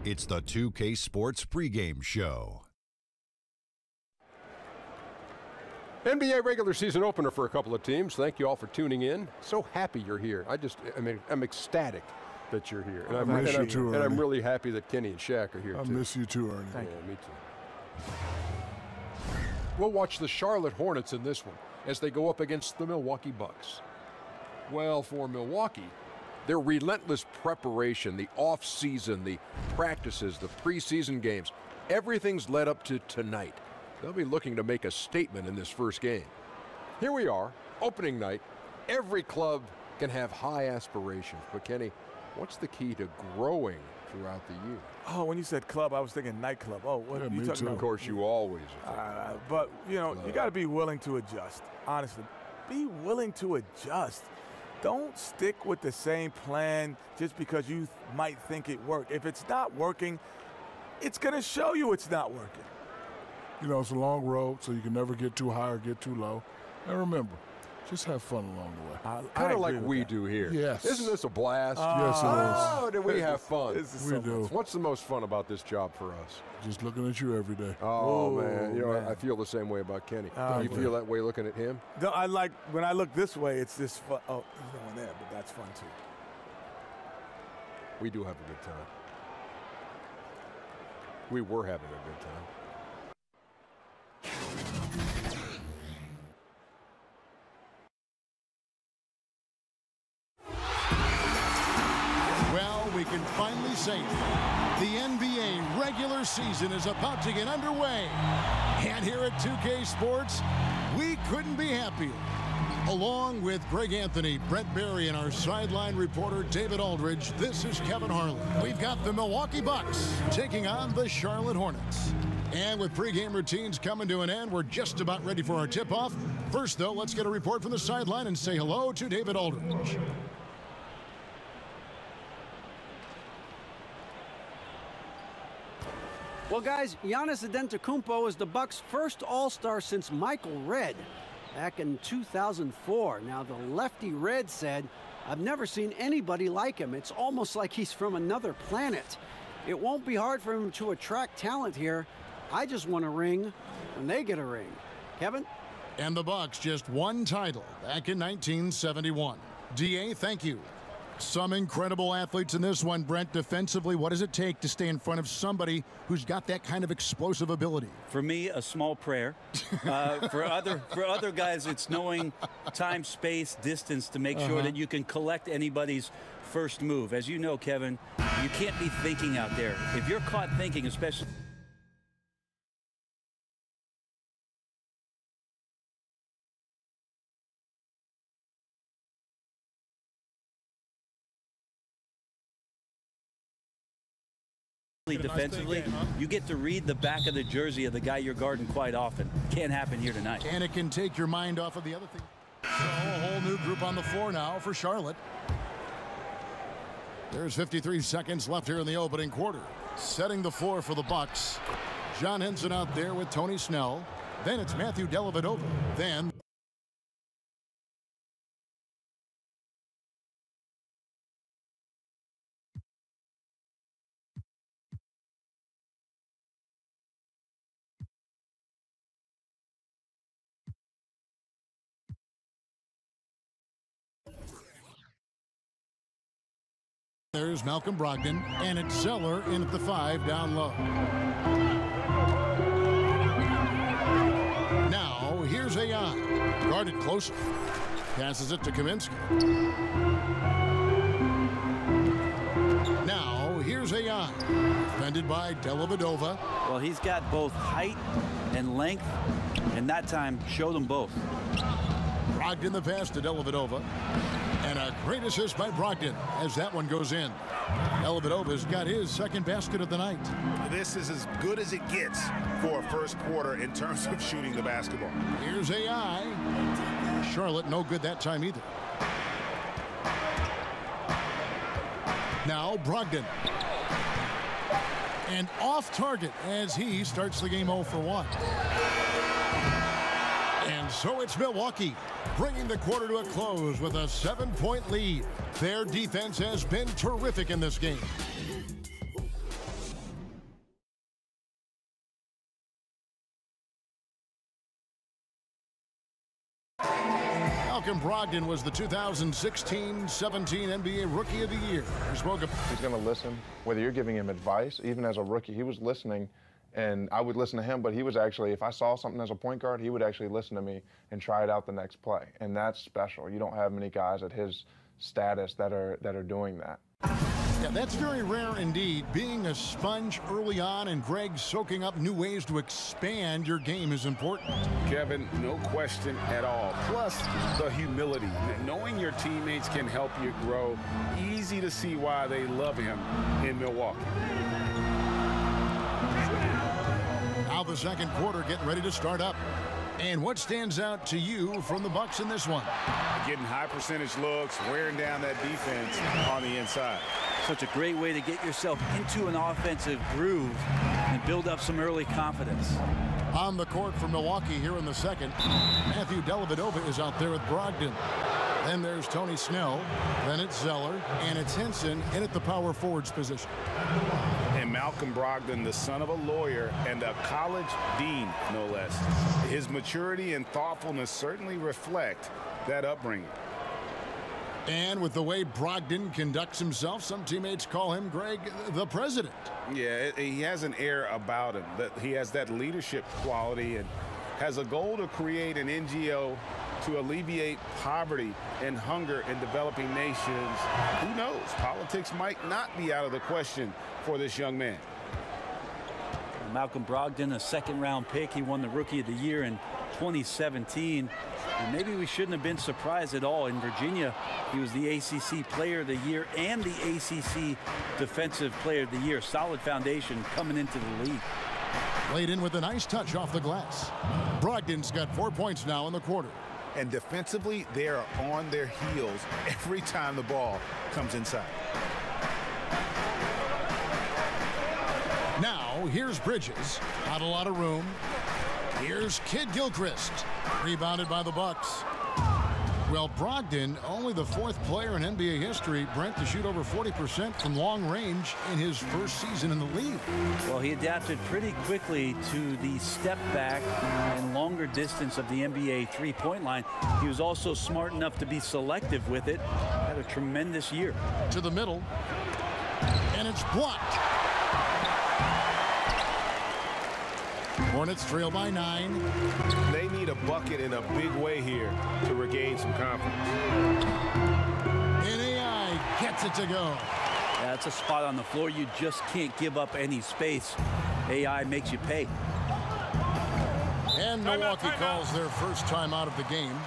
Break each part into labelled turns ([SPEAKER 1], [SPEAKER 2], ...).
[SPEAKER 1] It's the 2K Sports pregame show.
[SPEAKER 2] NBA regular season opener for a couple of teams. Thank you all for tuning in. So happy you're here. I'm ecstatic that you're here. And I'm really happy that Kenny and Shaq are here, too.
[SPEAKER 3] I miss you too, Ernie.
[SPEAKER 2] Thank you. Me too. We'll watch the Charlotte Hornets in this one as they go up against the Milwaukee Bucks. Well, for Milwaukee, their relentless preparation, the off-season, the practices, the preseason games, everything's led up to tonight. They'll be looking to make a statement in this first game. Here we are, opening night. Every club can have high aspirations. But, Kenny, what's the key to growing throughout the year?
[SPEAKER 3] Oh, when you said club, I was thinking nightclub. Oh, what are you talking about?
[SPEAKER 2] Of course, you always
[SPEAKER 3] but, you know, you got to be willing to adjust. Honestly, be willing to adjust. Don't stick with the same plan just because you might think it worked. If it's not working, it's going to show you it's not working.
[SPEAKER 4] You know, it's a long road, so you can never get too high or get too low. And remember, just have fun along the way.
[SPEAKER 2] Kind of like we do here.
[SPEAKER 4] Yes.
[SPEAKER 2] Isn't this a blast?
[SPEAKER 4] Yes, it is.
[SPEAKER 2] Oh, do we have fun?
[SPEAKER 4] We do.
[SPEAKER 2] What's the most fun about this job for us?
[SPEAKER 4] Just looking at you every day.
[SPEAKER 2] Oh, man. You know, I feel the same way about Kenny. You feel that way looking at him?
[SPEAKER 3] No, when I look this way, it's just fun. Oh, there's no one there, but that's fun, too.
[SPEAKER 2] We do have a good time. We were having a good time.
[SPEAKER 5] Well, we can finally say it. The NBA regular season is about to get underway. And here at 2K Sports, we couldn't be happier. Along with Greg Anthony, Brett Barry, and our sideline reporter David Aldridge, this is Kevin Harlan. We've got the Milwaukee Bucks taking on the Charlotte Hornets. And with pregame routines coming to an end, we're just about ready for our tip-off. First, though, let's get a report from the sideline and say hello to David Aldridge.
[SPEAKER 6] Well, guys, Giannis Antetokounmpo is the Bucks' first All-Star since Michael Redd back in 2004. Now, the lefty Redd said, "I've never seen anybody like him. It's almost like he's from another planet. It won't be hard for him to attract talent here. I just want a ring when they get a ring." Kevin?
[SPEAKER 5] And the Bucks just one title back in 1971. DA, thank you. Some incredible athletes in this one, Brent. Defensively, what does it take to stay in front of somebody who's got that kind of explosive ability?
[SPEAKER 7] For me, a small prayer. For other guys, it's knowing time, space, distance to make sure that you can collect anybody's first move. As you know, Kevin, you can't be thinking out there. If you're caught thinking, especially... defensively, you get to read the back of the jersey of the guy you're guarding quite often. Can't happen here tonight.
[SPEAKER 5] And it can take your mind off of the other thing. So a whole new group on the floor now for Charlotte. There's 53 seconds left here in the opening quarter. Setting the floor for the Bucks. John Henson out there with Tony Snell. Then it's Matthew Dellavedova. Then... There's Malcolm Brogdon, and it's Zeller in at the 5 down low. Now, here's AI. Guarded closer. Passes it to Kaminsky. Now, here's AI. Defended by Dellavedova.
[SPEAKER 7] Well, he's got both height and length, and that time showed them both.
[SPEAKER 5] Brogdon the pass to Dellavedova. And a great assist by Brogdon as that one goes in. Dellavedova's got his second basket of the night.
[SPEAKER 8] This is as good as it gets for a first quarter in terms of shooting the basketball.
[SPEAKER 5] Here's AI. Charlotte no good that time either. Now Brogdon. And off target as he starts the game 0 for 1. And so it's Milwaukee, bringing the quarter to a close with a 7-point lead. Their defense has been terrific in this game. Malcolm Brogdon was the 2016-17 NBA Rookie of the Year. He spoke about.
[SPEAKER 9] He's going to listen, whether you're giving him advice. Even as a rookie, he was listening, and I would listen to him, but he was actually, if I saw something as a point guard, he would actually listen to me and try it out the next play, and that's special. You don't have many guys at his status that are doing that.
[SPEAKER 5] Yeah, that's very rare indeed. Being a sponge early on and Greg soaking up new ways to expand your game is important.
[SPEAKER 10] Kevin, no question at all. Plus, the humility. Knowing your teammates can help you grow. Easy to see why they love him in Milwaukee.
[SPEAKER 5] Now the second quarter getting ready to start up. And what stands out to you from the Bucks in this one?
[SPEAKER 10] Getting high percentage looks, wearing down that defense on the inside.
[SPEAKER 7] Such a great way to get yourself into an offensive groove and build up some early confidence.
[SPEAKER 5] On the court for Milwaukee here in the second, Matthew Dellavedova is out there with Brogdon. Then there's Tony Snell, then it's Zeller, and it's Henson in at the power forwards position.
[SPEAKER 10] And Malcolm Brogdon, the son of a lawyer and a college dean, no less. His maturity and thoughtfulness certainly reflect that upbringing.
[SPEAKER 5] And with the way Brogdon conducts himself, some teammates call him, Greg, the president.
[SPEAKER 10] Yeah, he has an air about him. That he has that leadership quality and has a goal to create an NGO to alleviate poverty and hunger in developing nations. Who knows? Politics might not be out of the question for this young man.
[SPEAKER 7] Malcolm Brogdon, a second-round pick. He won the Rookie of the Year in 2017. And maybe we shouldn't have been surprised at all. In Virginia, he was the ACC Player of the Year and the ACC Defensive Player of the Year. Solid foundation coming into the league.
[SPEAKER 5] Laid in with a nice touch off the glass. Brogdon's got 4 points now in the quarter.
[SPEAKER 8] And defensively, they are on their heels every time the ball comes inside.
[SPEAKER 5] Now, here's Bridges. Not a lot of room. Here's Kid Gilchrist. Rebounded by the Bucks. Well, Brogdon, only the 4th player in NBA history, Brent, to shoot over 40% from long range in his first season in the league.
[SPEAKER 7] Well, he adapted pretty quickly to the step back and longer distance of the NBA three-point line. He was also smart enough to be selective with it. Had a tremendous year.
[SPEAKER 5] To the middle. And it's blocked. Hornets trail by 9.
[SPEAKER 10] They need a bucket in a big way here to regain some confidence.
[SPEAKER 5] And AI gets it to go.
[SPEAKER 7] That's a spot on the floor. You just can't give up any space. AI makes you pay.
[SPEAKER 5] And Milwaukee calls their first time out of the game.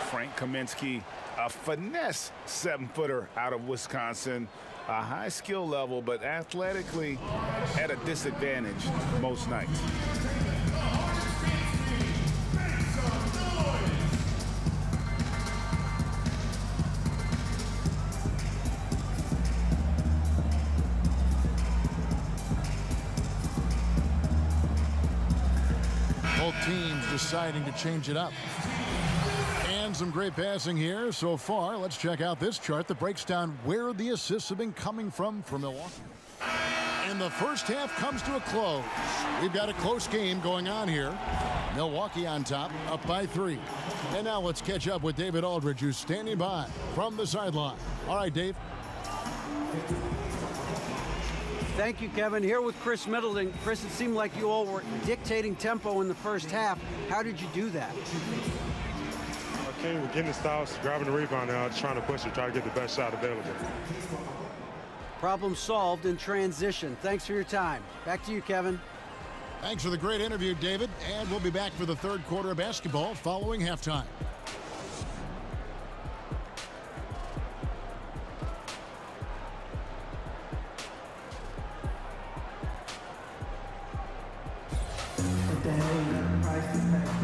[SPEAKER 10] Frank Kaminsky, a finesse 7-footer out of Wisconsin. A high skill level, but athletically at a disadvantage most nights.
[SPEAKER 5] Both teams deciding to change it up. And some great passing here so far. Let's check out this chart that breaks down where the assists have been coming from for Milwaukee. And the first half comes to a close. We've got a close game going on here. Milwaukee on top, up by 3. And now let's catch up with David Aldridge, who's standing by from the sideline. All right, Dave.
[SPEAKER 6] Thank you, Kevin. Here with Chris Middleton. Chris, it seemed like you all were dictating tempo in the first half. How did you do that?
[SPEAKER 11] We're getting the stops, grabbing the rebound now, just trying to push it, try to get the best shot available.
[SPEAKER 6] Problem solved in transition. Thanks for your time. Back to you, Kevin.
[SPEAKER 5] Thanks for the great interview, David. And we'll be back for the third quarter of basketball following halftime.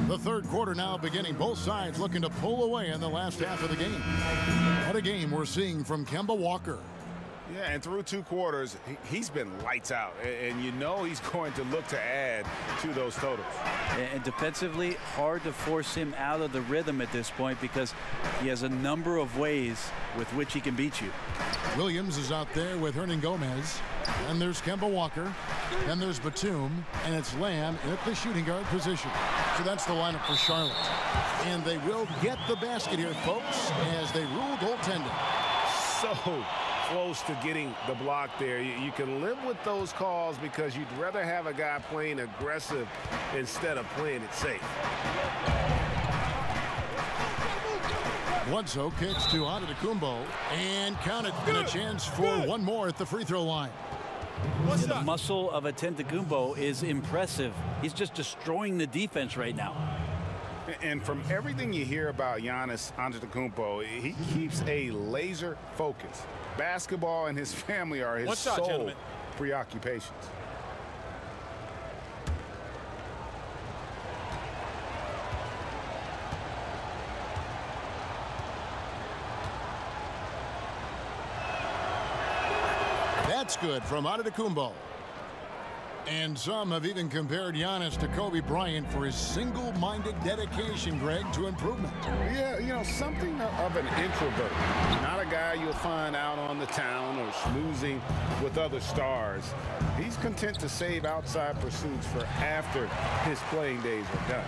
[SPEAKER 5] The third quarter now beginning. Both sides looking to pull away in the last half of the game. What a game we're seeing from Kemba Walker.
[SPEAKER 10] Yeah, and through 2 quarters, he's been lights out. And you know he's going to look to add to those totals.
[SPEAKER 7] And defensively, hard to force him out of the rhythm at this point because he has a number of ways with which he can beat you.
[SPEAKER 5] Williams is out there with Hernan Gomez. And there's Kemba Walker. And there's Batum. And it's Lamb at the shooting guard position. So that's the lineup for Charlotte. And they will get the basket here, folks, as they rule goaltending.
[SPEAKER 10] So close to getting the block there. You can live with those calls because you'd rather have a guy playing aggressive instead of playing it safe.
[SPEAKER 5] Bledsoe kicks to Antetokounmpo and counted, and a chance for one more at the free throw line.
[SPEAKER 7] The muscle of Antetokounmpo is impressive. He's just destroying the defense right now.
[SPEAKER 10] And from everything you hear about Giannis Antetokounmpo, he keeps a laser focus. Basketball and his family are his sole preoccupations.
[SPEAKER 5] That's good from Antetokounmpo. And some have even compared Giannis to Kobe Bryant for his single-minded dedication, Greg, to improvement.
[SPEAKER 10] Yeah, you know, something of an introvert. Not a guy you'll find out on the town or schmoozing with other stars. He's content to save outside pursuits for after his playing days are done.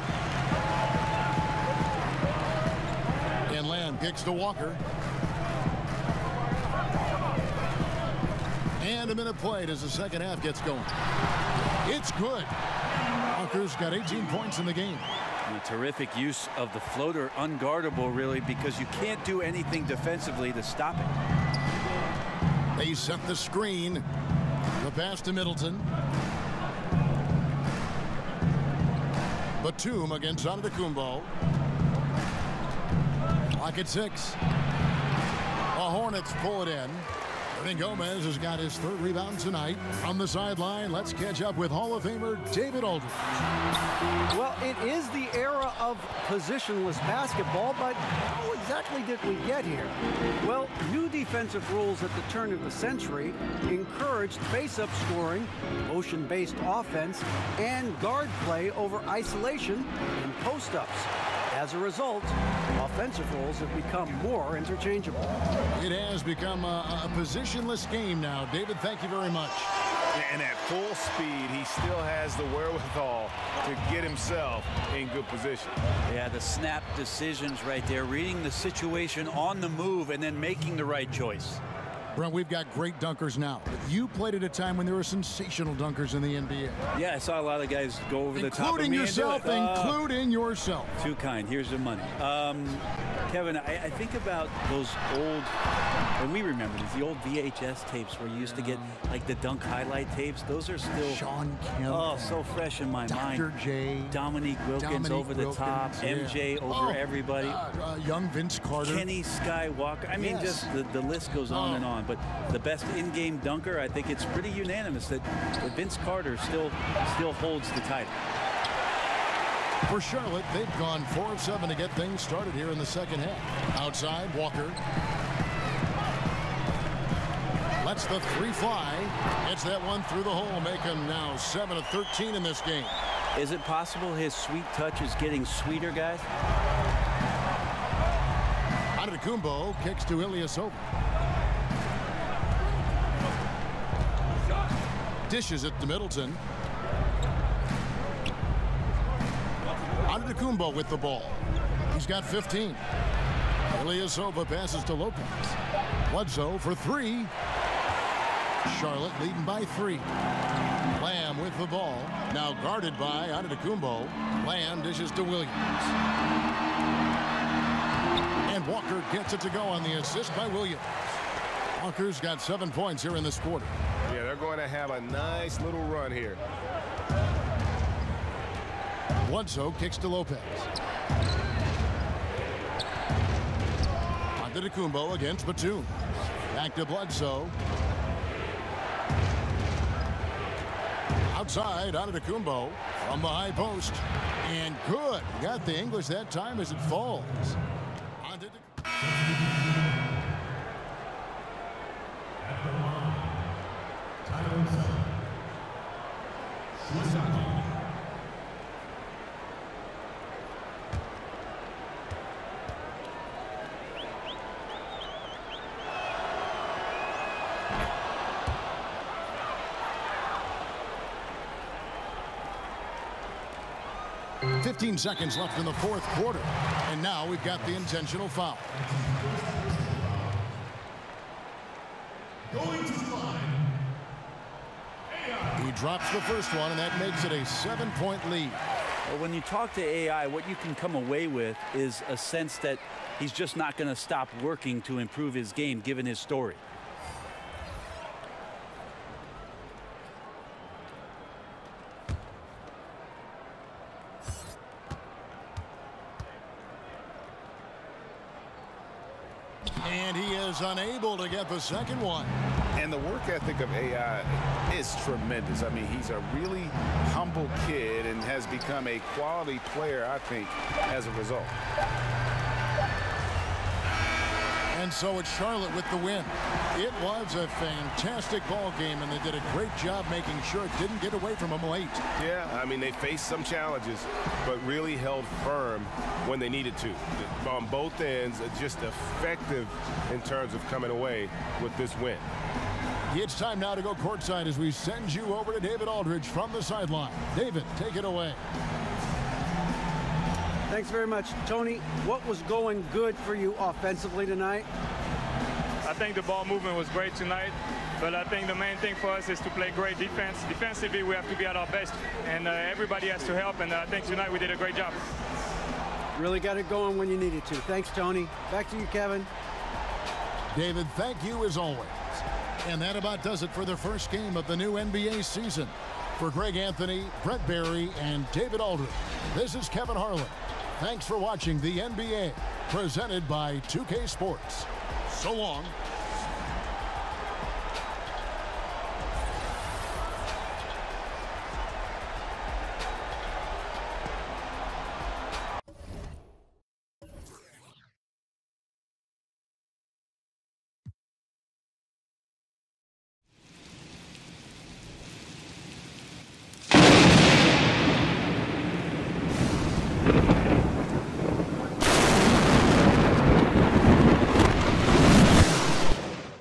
[SPEAKER 5] And Lamb kicks to Walker. And a minute played as the second half gets going. It's good. Walker's got 18 points in the game.
[SPEAKER 7] And a terrific use of the floater, unguardable really, because you can't do anything defensively to stop it.
[SPEAKER 5] They set the screen. The pass to Middleton. Batum against Antetokounmpo. Clock at 6. The Hornets pull it in. Hernan Gomez has got his 3rd rebound tonight. On the sideline, let's catch up with Hall of Famer David Aldridge.
[SPEAKER 6] Well, it is the era of positionless basketball, but how exactly did we get here? Well, new defensive rules at the turn of the century encouraged face-up scoring, motion-based offense, and guard play over isolation and post-ups. As a result, offensive roles have become more interchangeable.
[SPEAKER 5] It has become a positionless game now. David, thank you very much.
[SPEAKER 10] And at full speed, he still has the wherewithal to get himself in good position.
[SPEAKER 7] Yeah, the snap decisions right there, reading the situation on the move and then making the right choice.
[SPEAKER 5] Brent, we've got great dunkers now. But you played at a time when there were sensational dunkers in the NBA.
[SPEAKER 7] Yeah, I saw a lot of guys go over the top of me.
[SPEAKER 5] Including yourself.
[SPEAKER 7] Too kind. Here's your money. Kevin, I think about those old, and we remember these, the old VHS tapes where you used to get like the dunk highlight tapes. Those are still
[SPEAKER 5] Sean Kemp.
[SPEAKER 7] Oh, so fresh in my mind.
[SPEAKER 5] Dr. J.
[SPEAKER 7] Dominique Wilkins over the top. Yeah. MJ over everybody.
[SPEAKER 5] Young Vince Carter.
[SPEAKER 7] Kenny Skywalker. I mean, just the list goes on and on. But the best in-game dunker, I think it's pretty unanimous that Vince Carter still holds the title.
[SPEAKER 5] For Charlotte, they've gone 4 of 7 to get things started here in the second half. Outside, Walker. Lets the 3 fly. Gets that one through the hole, make him now 7 of 13 in this game.
[SPEAKER 7] Is it possible his sweet touch is getting sweeter, guys?
[SPEAKER 5] Antetokounmpo kicks to Ilyasova. Dishes it to Middleton. Antetokounmpo with the ball. He's got 15. Ilyasova passes to Lopez. Bledsoe for 3. Charlotte leading by 3. Lamb with the ball. Now guarded by Antetokounmpo. Lamb dishes to Williams. And Walker gets it to go on the assist by Williams. Walker's got 7 points here in this quarter.
[SPEAKER 10] Yeah, they're going to have a nice little run here.
[SPEAKER 5] Bledsoe kicks to Lopez. Antetokounmpo against Batum. Back to Bledsoe. Outside, Antetokounmpo from the high post. And good. Got the English that time as it falls. Antetokounmpo. .15 seconds left in the fourth quarter. And now we've got the intentional foul. Going to the line. He drops the first one, and that makes it a 7-point lead.
[SPEAKER 7] Well, when you talk to AI, what you can come away with is a sense that he's just not going to stop working to improve his game, given his story.
[SPEAKER 5] And he is unable to get the second one.
[SPEAKER 10] And the work ethic of AI is tremendous. I mean, he's a really humble kid and has become a quality player, I think, as a result.
[SPEAKER 5] And so it's Charlotte with the win. It was a fantastic ball game, and they did a great job making sure it didn't get away from them late.
[SPEAKER 10] Yeah, I mean, they faced some challenges, but really held firm when they needed to. On both ends, just effective in terms of coming away with this win.
[SPEAKER 5] It's time now to go courtside as we send you over to David Aldridge from the sideline. David, take it away.
[SPEAKER 6] Thanks very much. Tony, what was going good for you offensively tonight?
[SPEAKER 11] I think the ball movement was great tonight, but I think the main thing for us is to play great defense. Defensively, we have to be at our best, and everybody has to help, and I think tonight we did a great job.
[SPEAKER 6] Really got it going when you needed to. Thanks, Tony. Back to you, Kevin.
[SPEAKER 5] David, thank you as always. And that about does it for the first game of the new NBA season. For Greg Anthony, Brett Barry, and David Aldridge, this is Kevin Harlan. Thanks for watching the NBA, presented by 2K Sports. So long.